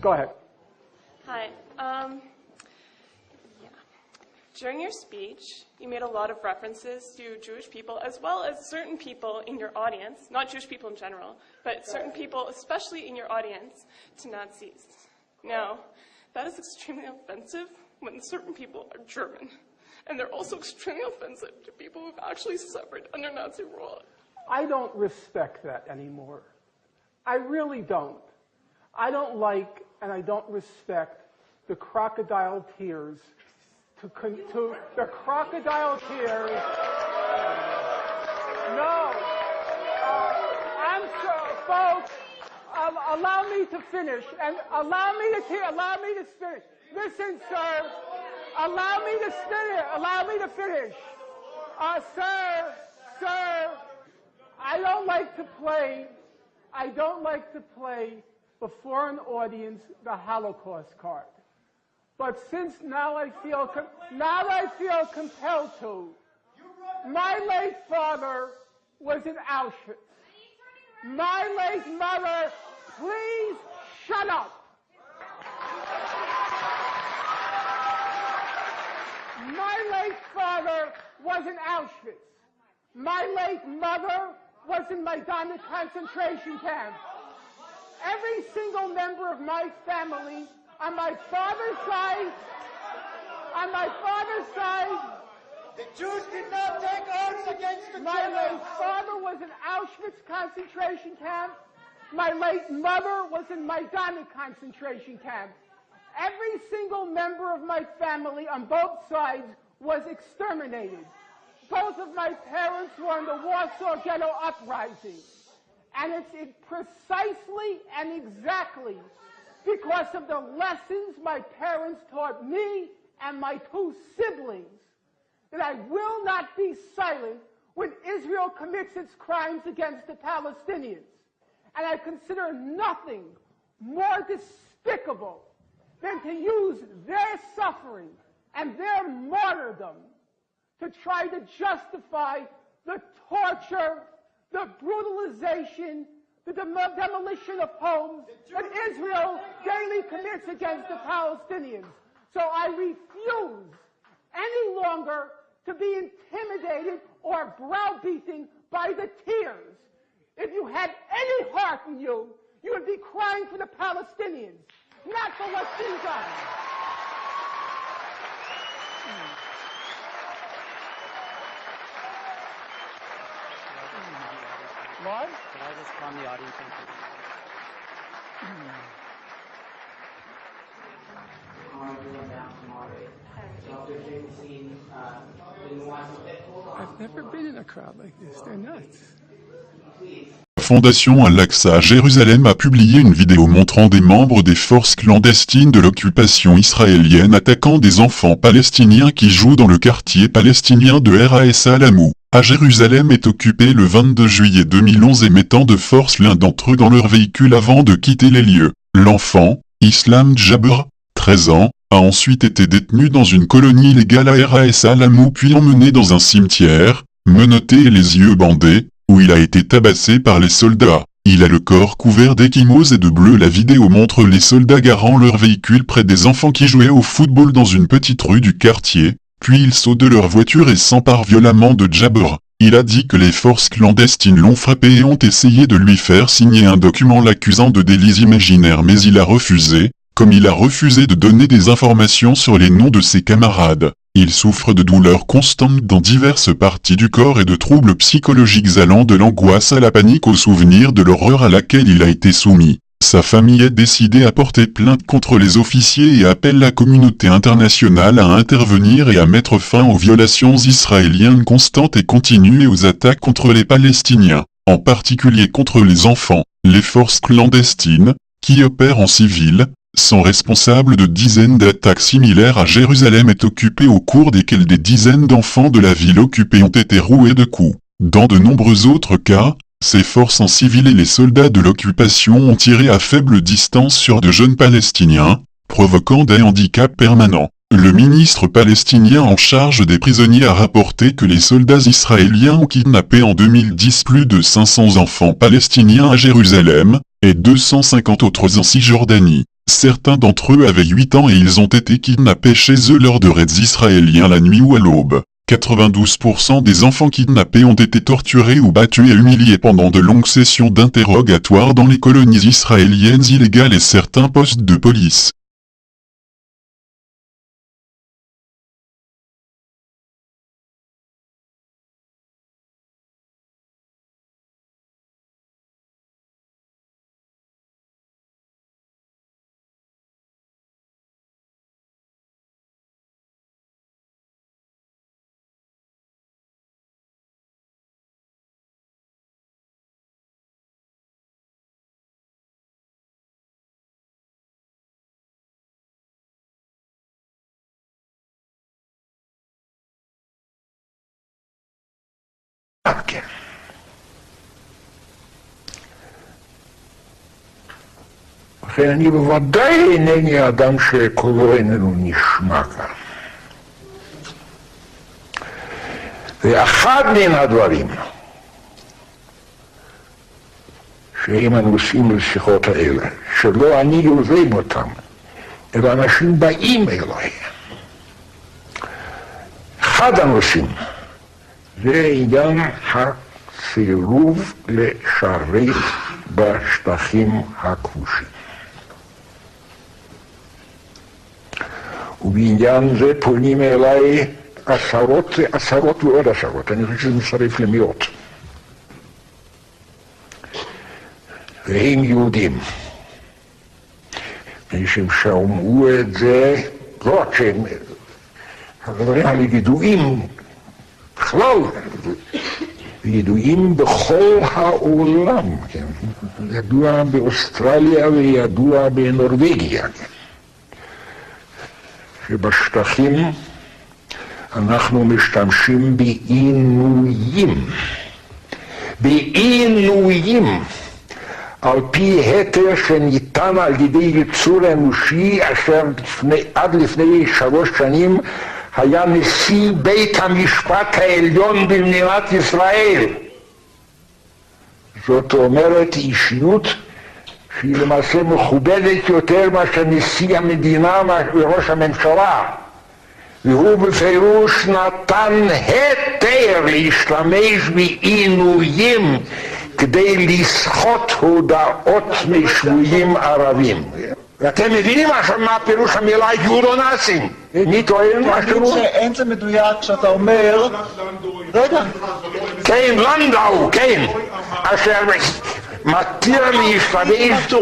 Go ahead. Hi. Yeah. During your speech, you made a lot of references to Jewish people as well as certain people in your audience, not Jewish people in general, but certain people, especially in your audience, to Nazis. Now, that is extremely offensive when certain people are German. And they're also extremely offensive to people who've actually suffered under Nazi rule. I don't respect that anymore. I really don't. I don't like and I don't respect the crocodile tears the crocodile tears. No. I'm sorry, folks. Allow me to finish and allow me to finish. Listen, sir. Allow me to finish. Sir, I don't like to play before an audience the Holocaust card. But since now I feel compelled to. My late father was in Auschwitz. My late mother, please shut up. My late father was in Auschwitz. My late mother was in Majdanek concentration camp. Every single member of my family on my father's side, the Jews did not take arms against the my late father was in Auschwitz concentration camp. My late mother was in Majdanek concentration camp. Every single member of my family on both sides was exterminated. Both of my parents were in the Warsaw Ghetto Uprising. And it's precisely and exactly because of the lessons my parents taught me and my two siblings that I will not be silent when Israel commits its crimes against the Palestinians. And I consider nothing more despicable than to use their suffering and their martyrdom to try to justify the torture, the brutalization, the demolition of homes that Israel daily commits against the Palestinians. So I refuse any longer to be intimidated or browbeaten by the tears. If you had any heart in you, you would be crying for the Palestinians, not for what's being done. What? Could I just calm the audience I've never been in a crowd like this. They're nuts. La Fondation Al-Aqsa à Jérusalem a publié une vidéo montrant des membres des forces clandestines de l'occupation israélienne attaquant des enfants palestiniens qui jouent dans le quartier palestinien de Ras Al-Amou. À Jérusalem est occupé le 22 juillet 2011 et mettant de force l'un d'entre eux dans leur véhicule avant de quitter les lieux. L'enfant, Islam Jabr, 13 ans, a ensuite été détenu dans une colonie illégale à Ras Al-Amou puis emmené dans un cimetière, menotté et les yeux bandés, où il a été tabassé par les soldats. Il a le corps couvert d'échymoses et de bleu. La vidéo montre les soldats garant leur véhicule près des enfants qui jouaient au football dans une petite rue du quartier, puis ils sautent de leur voiture et s'emparent violemment de Jabr. Il a dit que les forces clandestines l'ont frappé et ont essayé de lui faire signer un document l'accusant de délits imaginaires mais il a refusé, comme il a refusé de donner des informations sur les noms de ses camarades. Il souffre de douleurs constantes dans diverses parties du corps et de troubles psychologiques allant de l'angoisse à la panique au souvenir de l'horreur à laquelle il a été soumis. Sa famille est décidée à porter plainte contre les officiers et appelle la communauté internationale à intervenir et à mettre fin aux violations israéliennes constantes et continues et aux attaques contre les Palestiniens, en particulier contre les enfants. Les forces clandestines, qui opèrent en civil, sont responsables de dizaines d'attaques similaires à Jérusalem est occupée au cours desquelles des dizaines d'enfants de la ville occupée ont été roués de coups. Dans de nombreux autres cas, ces forces en civil et les soldats de l'occupation ont tiré à faible distance sur de jeunes Palestiniens, provoquant des handicaps permanents. Le ministre palestinien en charge des prisonniers a rapporté que les soldats israéliens ont kidnappé en 2010 plus de 500 enfants palestiniens à Jérusalem, et 250 autres en Cisjordanie. Certains d'entre eux avaient 8 ans et ils ont été kidnappés chez eux lors de raids israéliens la nuit ou à l'aube. 92% des enfants kidnappés ont été torturés ou battus et humiliés pendant de longues sessions d'interrogatoire dans les colonies israéliennes illégales et certains postes de police. לכן אני בוודאי אינני אדם שקולו איננו נשמע כאן. ואחד מן הדברים שאם אנו עושים לשיחות האלה, שלא אני יוזם אותם, אלא אנשים באים אליי. אחד הנושאים זה עניין הסירוב לשרת בשטחים הכבושים. ובעניין זה פונים אליי עשרות ועוד עשרות, אני חושב שזה מצטרף למאות. והם יהודים. משום שאומרו את זה, לא רק שהם, הדברים האלה ידועים בכלל, וידועים בכל העולם, כן? ידוע באוסטרליה וידוע בנורווגיה. שבשטחים אנחנו משתמשים בעינויים. בעינויים, על פי היתר שניתן על ידי יצור אנושי, אשר עד לפני 3 שנים היה נשיא בית המשפט העליון במדינת ישראל. זאת אומרת אישיות שהיא למעשה מכובדת יותר מאשר נשיא המדינה וראש הממשלה. והוא בפירוש נתן היתר להשתמש בעינויים כדי לסחוט הודעות משבויים ערבים. ואתם מבינים מה פירוש המילה יודו-נאצים? אני טוען משהו? אין זה מדויק שאתה אומר... רגע. כן, לנדאו, כן. אשר מתיר להשתמש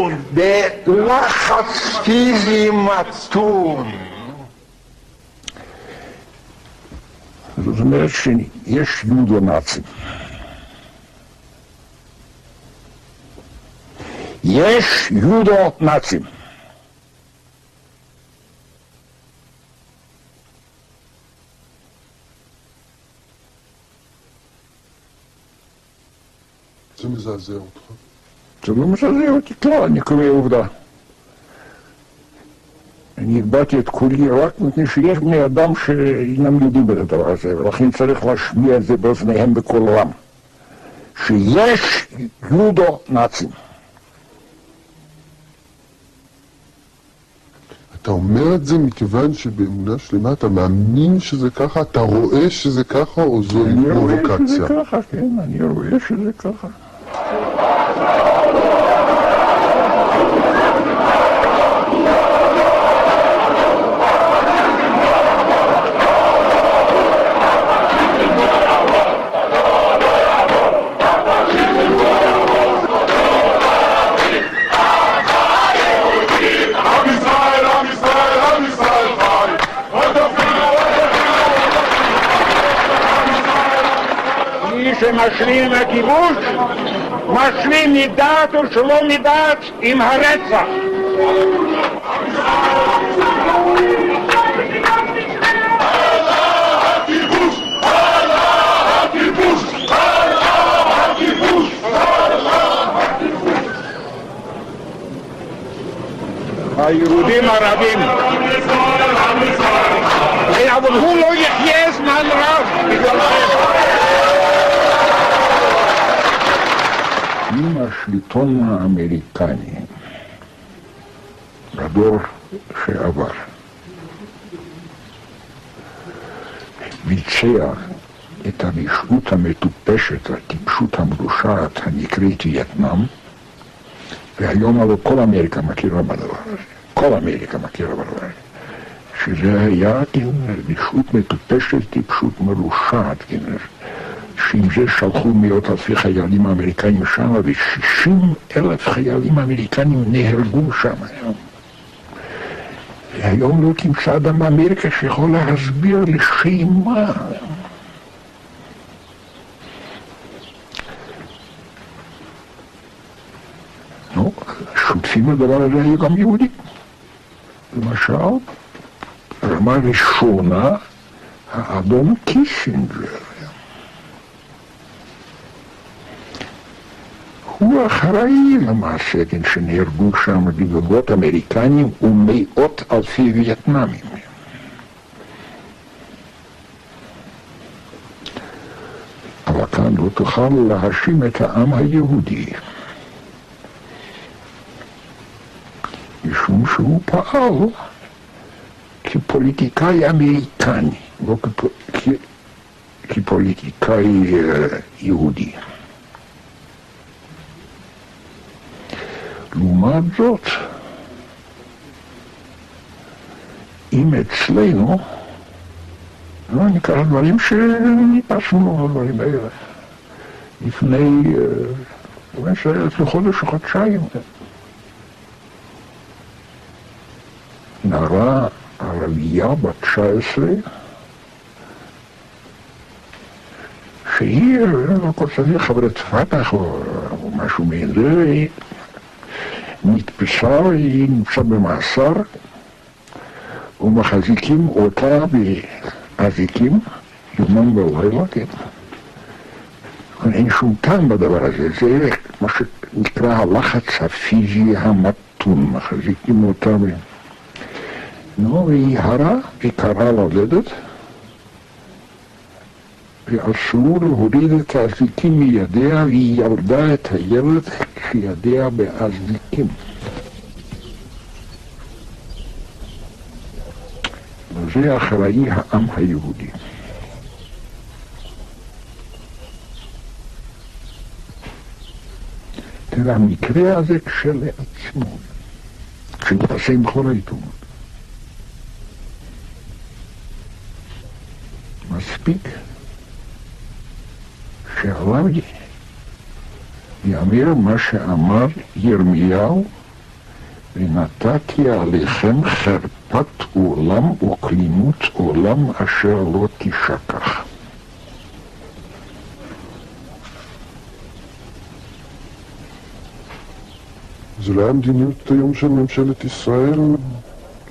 בלחץ פיזי מתון. זאת אומרת שיש יודו-נאצים. יש יודו-נאצים. זה מזעזע אותך? זה לא מזעזע אותי כלל, אני קורא עובדה. אני הגבעתי את קולי רק מפני שיש בני אדם שאינם יודעים את הדבר הזה, ולכן צריך להשמיע את זה באוזניהם בכל עולם. שיש יודו-נאצים. אתה אומר את זה מכיוון שבאמונה שלמה אתה מאמין שזה ככה, אתה רואה שזה ככה, או זוהי פרובוקציה? אני רואה שזה ככה, כן, אני רואה שזה ככה. שמשלים עם הכיבוש, משלים מדעת או שלא מדעת עם הרצח. היהודים הרבים אבל הוא לא יחיה זמן רב בגללכם. עם השלטון האמריקני בדור שעבר ביצע את הרשעות המטופשת, הטיפשות המרושעת הנקראת וייטנאם, והיום הלוא כל אמריקה מכירה בדבר הזה, כל אמריקה מכירה בדבר הזה, שזה היה רשעות מטופשת, טיפשות מרושעת, שעם זה שלחו מאות אלפי חיילים אמריקאים שם, ו60,000 חיילים אמריקנים נהרגו שם. והיום לא תמצא אדם באמריקה שיכול להסביר לשם מה. נו, שותפים לדבר הזה היו גם יהודים. למשל, רמה ראשונה, האדון קיסינג'ר. הוא אחראי למעשה שנהרגו שם רבבות אמריקנים ומאות אלפי וייטנאמים. אבל כאן לא תוכל להאשים את העם היהודי, משום שהוא פעל כפוליטיקאי אמריקני, לא כפוליטיקאי יהודי. לעומת זאת, אם אצלנו, לא ניקח דברים שניפסנו, הדברים האלה, לפני חודש או חודשיים. נערה ערבייה בת 19, שהיא, לא כל סביב חברת פתח או משהו מזה, נתפסה, היא נמצא במאסר, ומחזיקים אותה באזיקים, יומם ולילה, כן. אין שום טעם בדבר הזה, זה מה שנקרא הלחץ הפיזי המתון, מחזיקים אותה נו, והיא הרה, היא קראה ללדת, ואסור להוריד את האזיקים מידיה, והיא ילדה את הילד כשידיה באזיקים. וזה אחראי העם היהודי. תראה, המקרה הזה כשלעצמו, כשמתפרסם בכל העיתונות, מספיק שעליו יאמר מה שאמר ירמיהו, ונתתי עליכם חרפת עולם וכלימות עולם אשר לא תשכח. זה לא היה מדיניות היום של ממשלת ישראל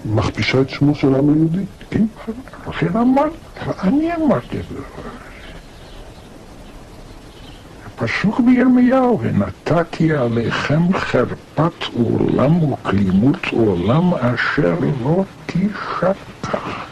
מכפישה את שמו של העם היהודי? כן, אני אמרתי את זה. פסוק בירמיהו, ונתתי עליכם חרפת עולם וכלימות עולם אשר לא תשכח.